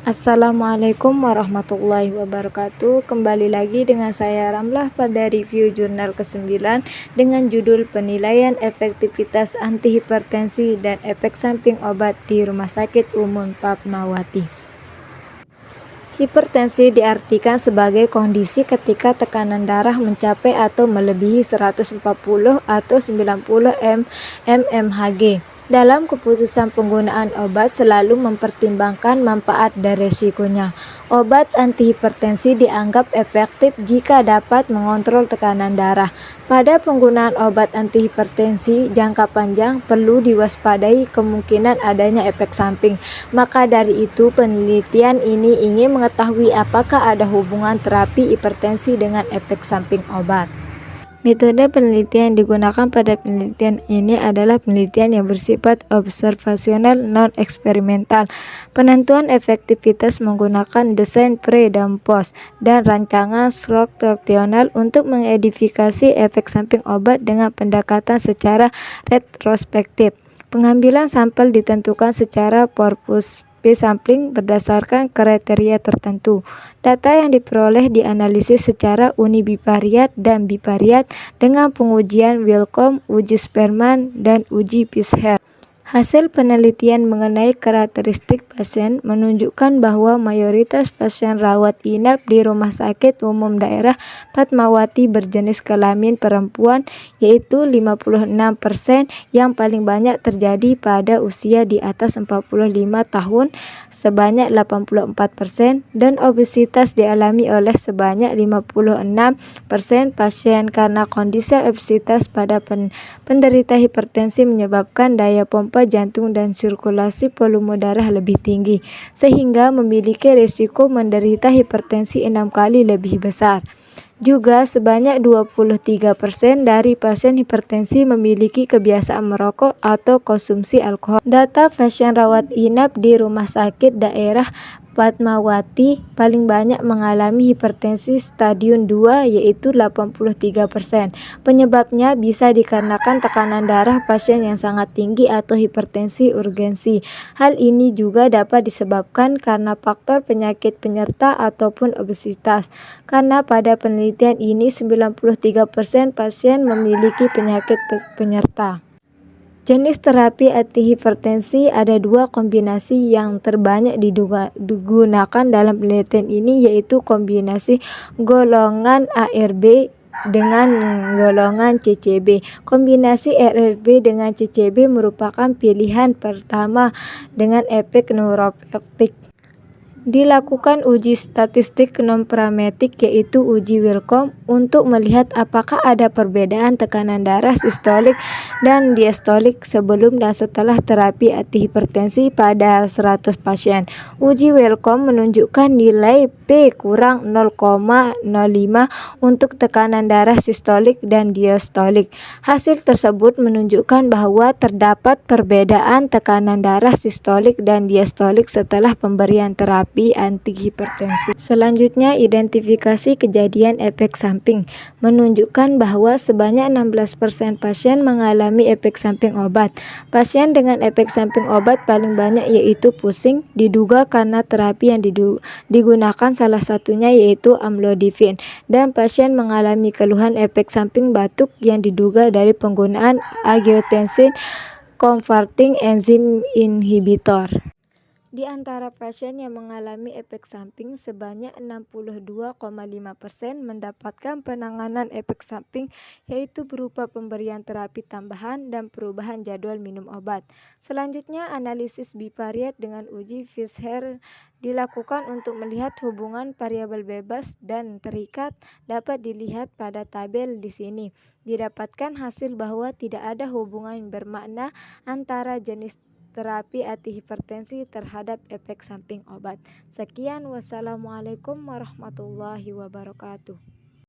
Assalamualaikum warahmatullahi wabarakatuh. Kembali lagi dengan saya Ramlah pada review jurnal ke-9 dengan judul Penilaian Efektivitas Antihipertensi dan Efek Samping Obat di Rumah Sakit Umum Fatmawati. Hipertensi diartikan sebagai kondisi ketika tekanan darah mencapai atau melebihi 140 atau 90 mmHg. Dalam keputusan penggunaan obat selalu mempertimbangkan manfaat dan resikonya. Obat antihipertensi dianggap efektif jika dapat mengontrol tekanan darah. Pada penggunaan obat antihipertensi jangka panjang perlu diwaspadai kemungkinan adanya efek samping. Maka dari itu penelitian ini ingin mengetahui apakah ada hubungan terapi hipertensi dengan efek samping obat. Metode penelitian yang digunakan pada penelitian ini adalah penelitian yang bersifat observasional non-eksperimental. Penentuan efektivitas menggunakan desain pre dan post dan rancangan struktural untuk mengidentifikasi efek samping obat dengan pendekatan secara retrospektif. Pengambilan sampel ditentukan secara purpose sampling berdasarkan kriteria tertentu. Data yang diperoleh dianalisis secara univariat dan bivariat dengan pengujian Wellcome, uji Spearman, dan uji Fisher. Hasil penelitian mengenai karakteristik pasien menunjukkan bahwa mayoritas pasien rawat inap di Rumah Sakit Umum Daerah Fatmawati berjenis kelamin perempuan, yaitu 56%, yang paling banyak terjadi pada usia di atas 45 tahun sebanyak 84%, dan obesitas dialami oleh sebanyak 56% pasien karena kondisi obesitas pada penderita hipertensi menyebabkan daya pompa jantung dan sirkulasi volume darah lebih tinggi, sehingga memiliki risiko menderita hipertensi 6 kali lebih besar. Juga sebanyak 23% dari pasien hipertensi memiliki kebiasaan merokok atau konsumsi alkohol. Data pasien rawat inap di Rumah Sakit Daerah Fatmawati paling banyak mengalami hipertensi stadium 2, yaitu 83%. Penyebabnya bisa dikarenakan tekanan darah pasien yang sangat tinggi atau hipertensi urgensi. Hal ini juga dapat disebabkan karena faktor penyakit penyerta ataupun obesitas. Karena pada penelitian ini 93% pasien memiliki penyakit penyerta. Jenis terapi antihipertensi ada dua kombinasi yang terbanyak digunakan dalam penelitian ini, yaitu kombinasi golongan ARB dengan golongan CCB. Kombinasi ARB dengan CCB merupakan pilihan pertama dengan efek neuropeptik. Dilakukan uji statistik non-parametrik, yaitu uji Wellcome, untuk melihat apakah ada perbedaan tekanan darah sistolik dan diastolik sebelum dan setelah terapi antihipertensi pada 100 pasien. Uji Wellcome menunjukkan nilai P kurang 0,05 untuk tekanan darah sistolik dan diastolik. Hasil tersebut menunjukkan bahwa terdapat perbedaan tekanan darah sistolik dan diastolik setelah pemberian terapi antihipertensi. Selanjutnya, identifikasi kejadian efek samping menunjukkan bahwa sebanyak 16% pasien mengalami efek samping obat. Pasien dengan efek samping obat paling banyak yaitu pusing, diduga karena terapi yang digunakan salah satunya yaitu amlodipine, dan pasien mengalami keluhan efek samping batuk yang diduga dari penggunaan angiotensin converting enzyme inhibitor. Di antara pasien yang mengalami efek samping, sebanyak 62,5% mendapatkan penanganan efek samping, yaitu berupa pemberian terapi tambahan dan perubahan jadwal minum obat. Selanjutnya, analisis bivariat dengan uji Fisher dilakukan untuk melihat hubungan variabel bebas dan terikat. Dapat dilihat pada tabel di sini. Didapatkan hasil bahwa tidak ada hubungan bermakna antara jenis terapi antihipertensi terhadap efek samping obat. Sekian, wassalamualaikum warahmatullahi wabarakatuh.